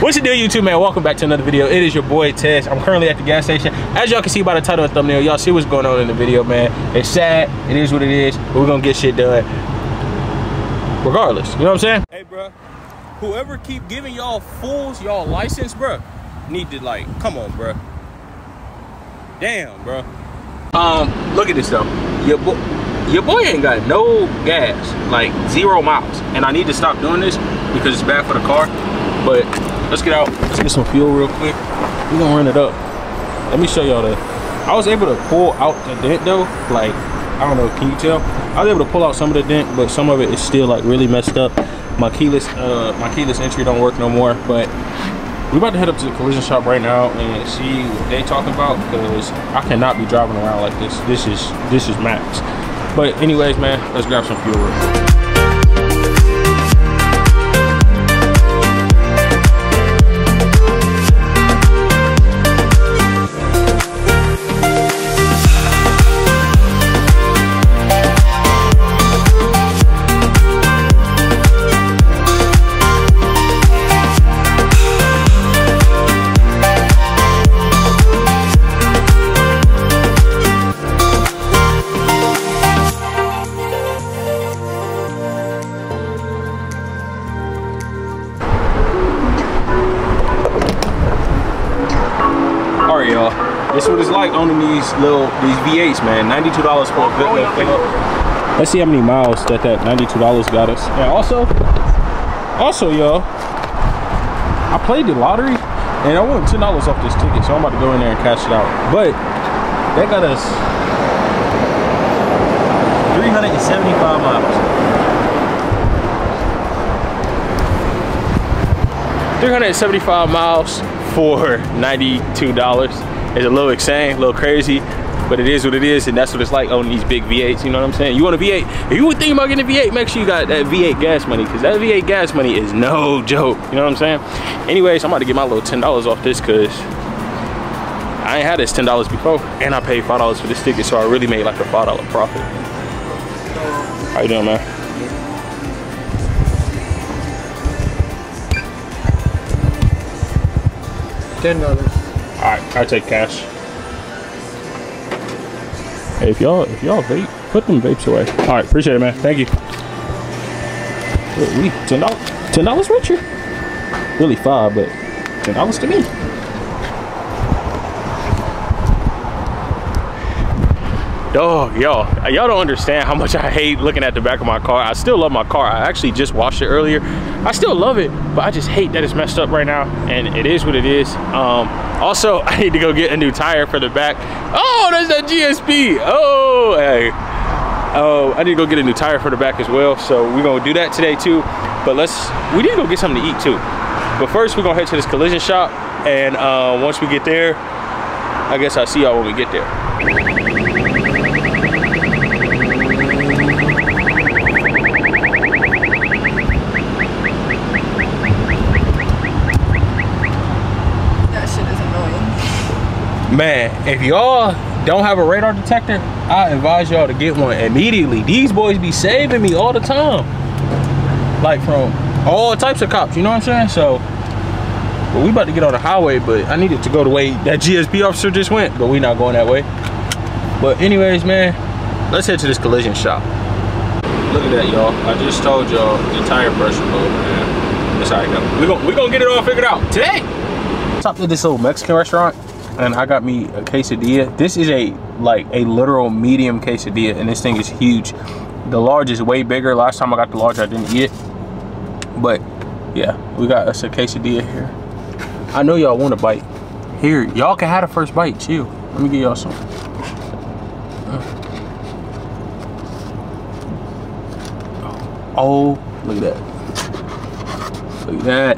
What's the deal, YouTube, man? Welcome back to another video. It is your boy Tez. I'm currently at the gas station. As y'all can see by the title and thumbnail, y'all see what's going on in the video, man. It's sad, it is what it is, but we're gonna get shit done regardless. You know what I'm saying? Hey, bro, whoever keep giving y'all fools y'all license, bro, need to, like, come on, bro. Damn, bro. Look at this though. Your boy ain't got no gas, like 0 miles, and I need to stop doing this because it's bad for the car. But let's get out, let's get some fuel real quick. We're gonna run it up. Let me show y'all that. I was able to pull out the dent though, like, I don't know, can you tell? I was able to pull out some of the dent, but some of it is still like really messed up. My keyless entry don't work no more, but we're about to head up to the collision shop right now and see what they talking about, because I cannot be driving around like this. This is max. But anyways, man, let's grab some fuel real quick. This is what it's like owning these V8s, man. $92 for a good little fill. Let's see how many miles that $92 got us. And also, y'all, I played the lottery and I won $10 off this ticket, so I'm about to go in there and cash it out. But that got us 375 miles. 375 miles for $92. It's a little insane, a little crazy, but it is what it is, and that's what it's like owning these big V8s, you know what I'm saying? You want a V8, if you would think about getting a V8, make sure you got that V8 gas money, because that V8 gas money is no joke, you know what I'm saying? Anyways, I'm about to get my little $10 off this, because I ain't had this $10 before, and I paid $5 for this ticket, so I really made like a $5 profit. How you doing, man? $10. All right, I take cash. Hey, if y'all vape, put them vapes away. All right, appreciate it, man. Thank you. We $10 richer. Really $5, but $10 to me. Dog, y'all don't understand how much I hate looking at the back of my car. I still love my car. I actually just washed it earlier. I still love it, but I just hate that it's messed up right now, and it is what it is. Also, I need to go get a new tire for the back. Oh, that's that GSP. Oh, hey. Oh, I need to go get a new tire for the back as well, so we're gonna do that today too. But we need to go get something to eat too. But first, we're gonna head to this collision shop, and once we get there, I guess I'll see y'all when we get there. Man, if y'all don't have a radar detector, I advise y'all to get one immediately. These boys be saving me all the time, like from all types of cops, you know what I'm saying? So, but we about to get on the highway, but I needed to go the way that GSP officer just went, but we not going that way. But anyways, man, let's head to this collision shop. Look at that, y'all. I just told y'all the tire pressure low, man. That's how I go. We gonna get it all figured out today. Stopped at this little Mexican restaurant, and I got me a quesadilla. This is a literal medium quesadilla, and this thing is huge. The large is way bigger. Last time I got the large, I didn't eat it. But yeah, we got us a quesadilla here. I know y'all want a bite. Here, y'all can have the first bite, chill. Let me give y'all some. Oh, look at that. Look at that.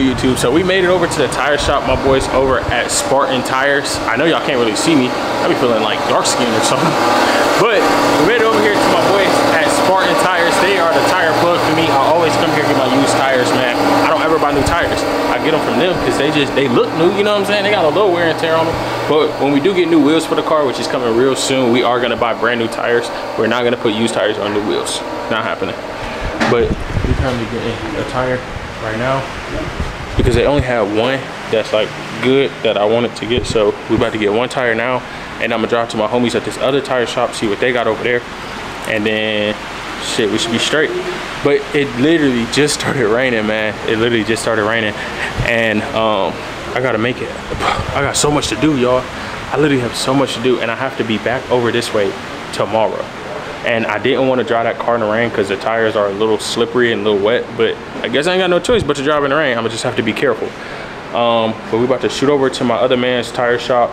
YouTube, so we made it over to the tire shop. My boys over at Spartan Tires. I know y'all can't really see me. I be feeling like dark skin or something. But we made it over here to my boys at Spartan Tires. They are the tire plug for me. I always come here and get my used tires, man. I don't ever buy new tires. I get them from them because they look new, you know what I'm saying? They got a little wear and tear on them. But when we do get new wheels for the car, which is coming real soon, we are gonna buy brand new tires. We're not gonna put used tires on new wheels. Not happening. But we're currently getting a tire right now because they only have one that's like good that I wanted to get. So we about to get one tire now, and I'm gonna drive to my homies at this other tire shop, see what they got over there, and then shit, we should be straight. But it literally just started raining, man. It literally just started raining, and I gotta make it. I got so much to do, y'all. I literally have so much to do, and I have to be back over this way tomorrow. And I didn't want to drive that car in the rain because the tires are a little slippery and a little wet, but I guess I ain't got no choice but to drive in the rain. I'm gonna just have to be careful. But we about to shoot over to my other man's tire shop.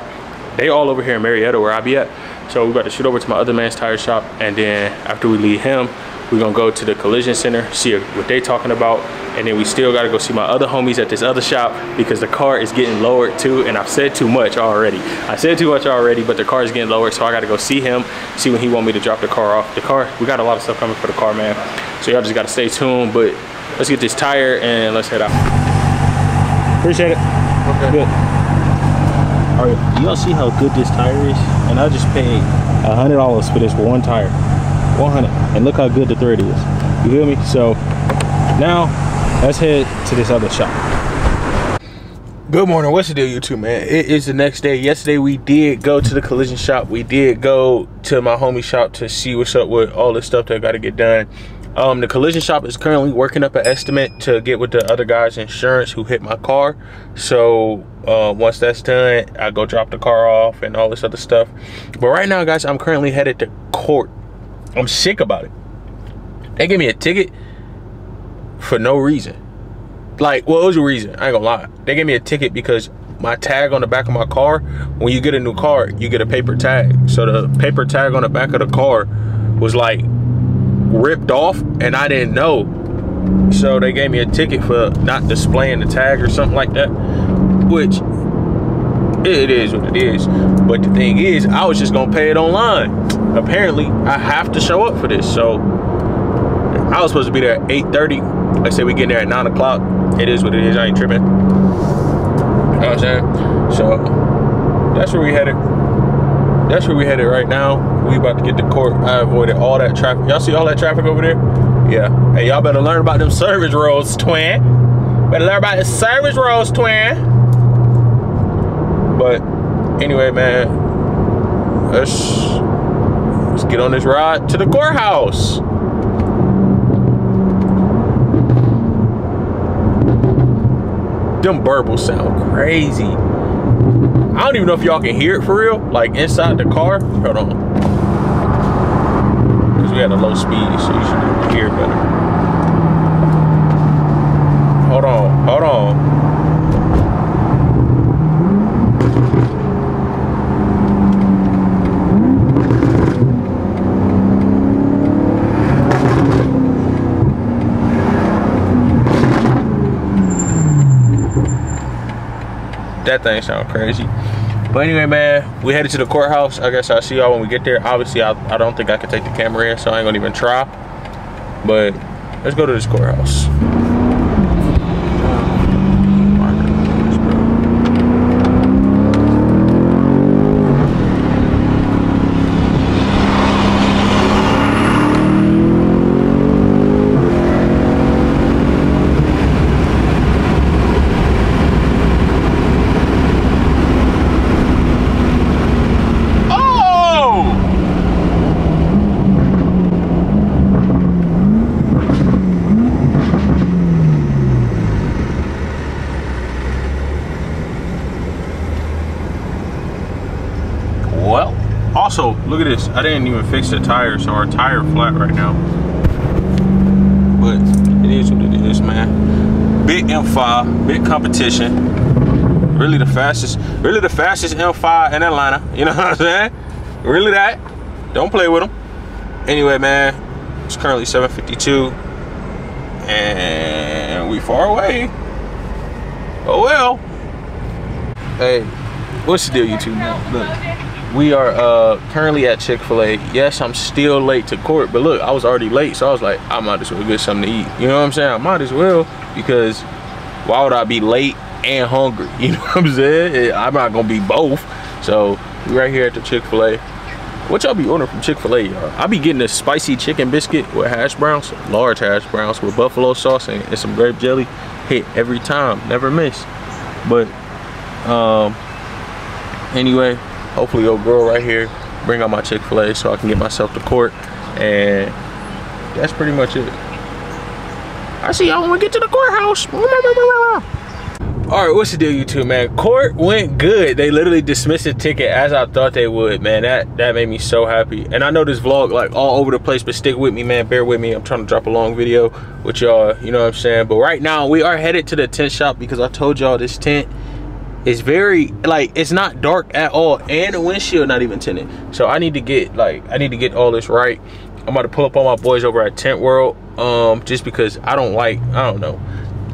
They all over here in Marietta where I be at. So we about to shoot over to my other man's tire shop, and then after we leave him, we're gonna go to the collision center, see what they talking about, and then we still gotta go see my other homies at this other shop because the car is getting lowered too, and I've said too much already. I said too much already, but the car is getting lowered, so I gotta go see him, see when he want me to drop the car off. The car, we got a lot of stuff coming for the car, man. So y'all just gotta stay tuned, but let's get this tire and let's head out. Appreciate it. Okay. Good. All right, y'all see how good this tire is? And I just paid $100 for this one tire. 100, and look how good the thread is. You feel me? So now let's head to this other shop. Good morning. What's the deal, YouTube, man? It is the next day. Yesterday we did go to the collision shop. We did go to my homie shop to see what's up with all this stuff that got to get done. The collision shop is currently working up an estimate to get with the other guy's insurance who hit my car. So once that's done, I go drop the car off and all this other stuff. But right now, guys, I'm currently headed to court. I'm sick about it. They gave me a ticket for no reason. Like, well, it was a reason. I ain't gonna lie. They gave me a ticket because my tag on the back of my car, when you get a new car, you get a paper tag. So the paper tag on the back of the car was like ripped off, and I didn't know. So they gave me a ticket for not displaying the tag or something like that, which it is what it is. But the thing is, I was just gonna pay it online. Apparently I have to show up for this, so I was supposed to be there at 8:30. I said we getting there at 9 o'clock. It is what it is. I ain't tripping. You know what I'm saying? So that's where we headed. That's where we headed right now. We about to get to court. I avoided all that traffic. Y'all see all that traffic over there? Yeah. Hey, y'all better learn about them service roads, twin. Better learn about the service roads, twin. But anyway, man, let's get on this ride to the courthouse. Them burbles sound crazy. I don't even know if y'all can hear it for real, like inside the car. Hold on. Because we had a low speed, so you should hear better. Hold on, hold on. That thing sound crazy. But anyway, man, we headed to the courthouse. I guess I'll see y'all when we get there. Obviously, I don't think I can take the camera in, so I ain't gonna even try. But let's go to this courthouse. Also, look at this. I didn't even fix the tire, so our tire flat right now. But it is what it is, man. Big M5, big competition. Really the fastest M5 in Atlanta. You know what I'm saying? Really that. Don't play with them. Anyway, man, it's currently 7:52, and we far away. Oh well. Hey, what's the deal, YouTube? Look. We are currently at Chick-fil-A. Yes, I'm still late to court, but look, I was already late, so I was like, I might as well get something to eat. You know what I'm saying? I might as well, because why would I be late and hungry? You know what I'm saying? I'm not gonna be both. So we right here at the Chick-fil-A. What y'all be ordering from Chick-fil-A, y'all? I be getting a spicy chicken biscuit with hash browns, large hash browns with buffalo sauce and some grape jelly. Hit every time, never miss. But anyway, hopefully your girl right here bring out my Chick-fil-A so I can get myself to court, and that's pretty much it. I see y'all when we get to the courthouse. All right, what's the deal, YouTube, man? Court went good. They literally dismissed the ticket as I thought they would, man. That made me so happy. And I know this vlog like all over the place, but stick with me, man. Bear with me. I'm trying to drop a long video with y'all, you know what I'm saying? But right now we are headed to the tent shop because I told y'all this tent is very, like, it's not dark at all, and the windshield not even tinted. So I need to get all this right. I'm about to pull up on my boys over at Tent World, just because I don't know.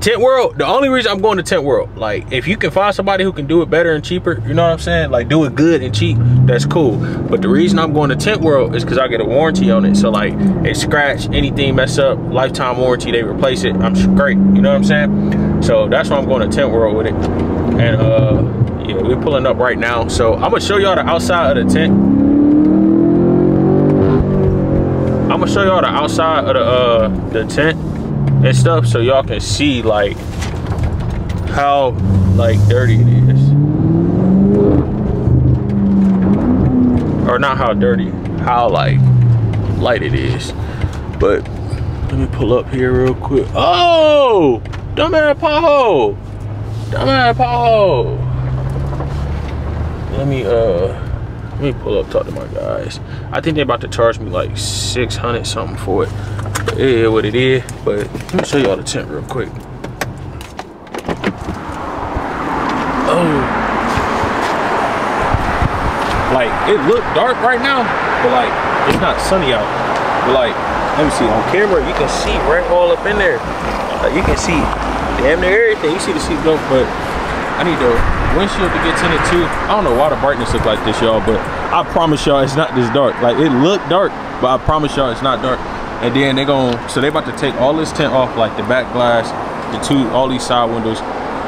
Tent World, the only reason I'm going to Tent World, like, if you can find somebody who can do it better and cheaper, you know what I'm saying? Like, do it good and cheap, that's cool. But the reason I'm going to Tent World is because I get a warranty on it. So, like, it scratch, anything mess up, lifetime warranty, they replace it, I'm straight, you know what I'm saying? So that's why I'm going to Tent World with it. And, yeah, we're pulling up right now. So, I'm going to show y'all the outside of the tent. I'm going to show y'all the outside of the tent and stuff, so y'all can see like how like dirty it is, or not how dirty, how like light it is. But let me pull up here real quick. Oh, dumbass pothole, dumbass pothole. Let me pull up, talk to my guys. I think they're about to charge me like 600 something for it. It is what it is, but let me show y'all the tent real quick. Oh, like it look dark right now, but like it's not sunny out. But like, let me see, on camera you can see right all up in there. Like you can see damn near everything. You see the seat go, but I need the windshield to get tinted too. I don't know why the brightness look like this, y'all, but I promise y'all it's not this dark. Like it look dark, but I promise y'all it's not dark. And then so they about to take all this tent off, like the back glass, all these side windows,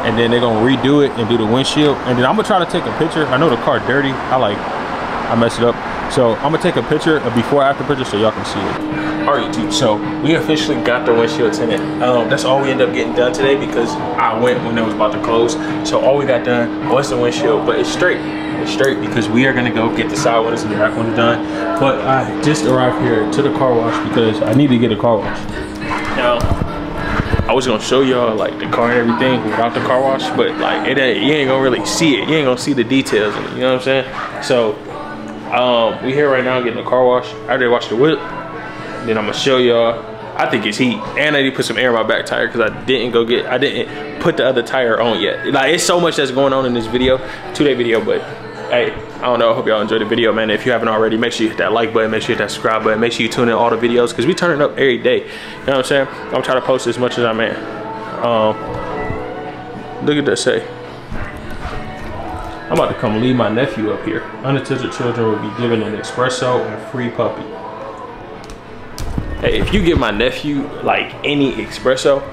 and then they're gonna redo it and do the windshield. And then I'm gonna try to take a picture. I know the car dirty, I messed it up. So I'm gonna take a picture, a before after picture, so y'all can see it. All right, YouTube, so we officially got the windshield tinted. That's all we ended up getting done today because I went when it was about to close. So all we got done was the windshield, but it's straight. It's straight because we are gonna go get the side windows and the back window done. But I just arrived here to the car wash because I need to get a car wash. Now, I was gonna show y'all like the car and everything without the car wash, but like you ain't gonna really see it. You ain't gonna see the details in it, you know what I'm saying? So we here right now getting the car wash. I already washed the whip. Then I'm gonna show y'all. I think it's heat, and I need to put some air in my back tire because I didn't put the other tire on yet. Like it's so much that's going on in this video, 2-day video, but hey, I don't know, I hope y'all enjoyed the video, man. If you haven't already, make sure you hit that like button, make sure you hit that subscribe button, make sure you tune in all the videos because we turn it up every day. You know what I'm saying? I'm trying to post as much as I can. Look at that say. I'm about to come leave my nephew up here. Unattended children will be given an espresso and free puppy. Hey, if you give my nephew like any espresso,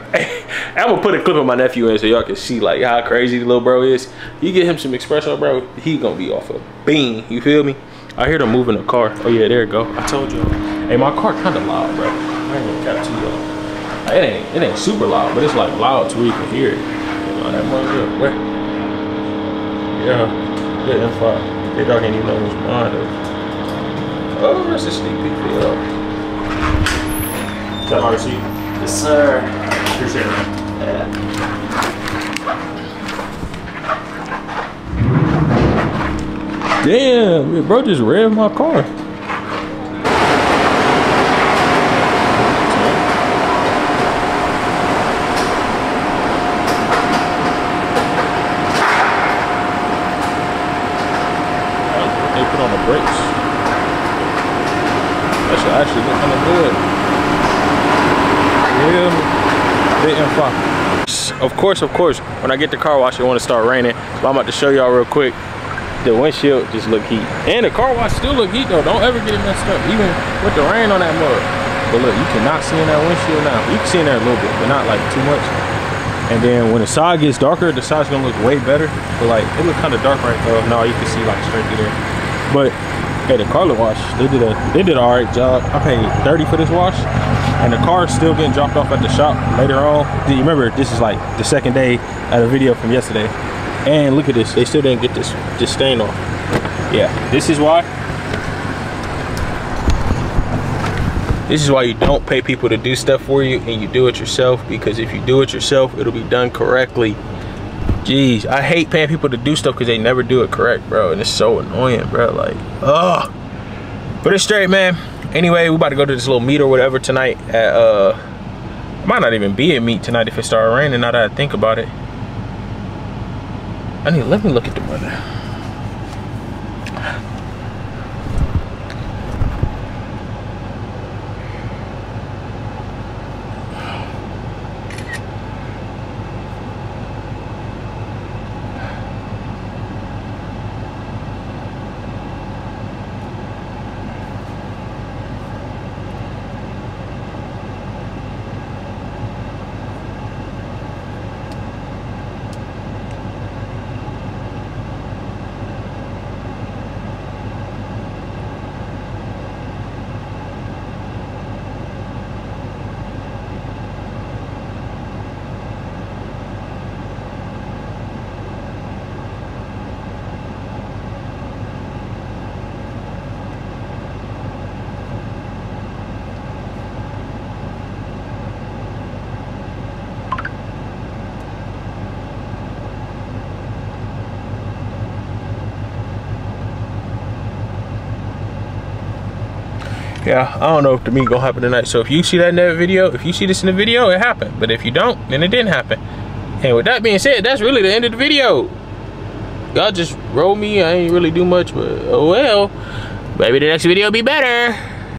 I'm gonna put a clip of my nephew in so y'all can see like how crazy the little bro is. You get him some espresso, bro, he gonna be off a bean, you feel me? I hear them moving the car. Oh yeah, there it go. I told you. Hey, my car kinda loud, bro. I ain't even got too loud. Like, it ain't super loud, but it's like loud to where you can hear it. You know, that motherfucker, where? Yeah, M5. They dog ain't even know what's behind though. Oh, that's a sneak peek for y'all. Is that my receipt? Yes, sir. Appreciate it. Yeah. Damn, bro just revved my car. They put on the brakes. That should actually look kind of good. Of course, when I get the car wash, it want to start raining. But I'm about to show y'all real quick. The windshield just look heat. And the car wash still look heat though. Don't ever get it messed up, even with the rain on that mud. But look, you cannot see in that windshield now. You can see in there a little bit, but not like too much. And then when the side gets darker, the side's gonna look way better. But like, it look kind of dark right now. No, you can see like straight through there. But hey, the Carlet wash, they did an all right job. I paid $30 for this wash, and the car is still getting dropped off at the shop later on. Do you remember, this is like the second day of the video from yesterday. And look at this, they still didn't get this stain off. Yeah, this is why. This is why you don't pay people to do stuff for you and you do it yourself, because if you do it yourself, it'll be done correctly. Jeez, I hate paying people to do stuff because they never do it correct, bro. And it's so annoying, bro. Like, ugh. But it's straight, man. Anyway, we about to go to this little meet or whatever tonight at, it might not even be a meet tonight if it started raining, now that I think about it. Let me look at the weather. Yeah, I don't know if the meet gonna happen tonight. So if you see that in that video, if you see this in the video, it happened. But if you don't, then it didn't happen. And with that being said, that's really the end of the video. Y'all just roll me. I ain't really do much, but oh well. Maybe the next video will be better.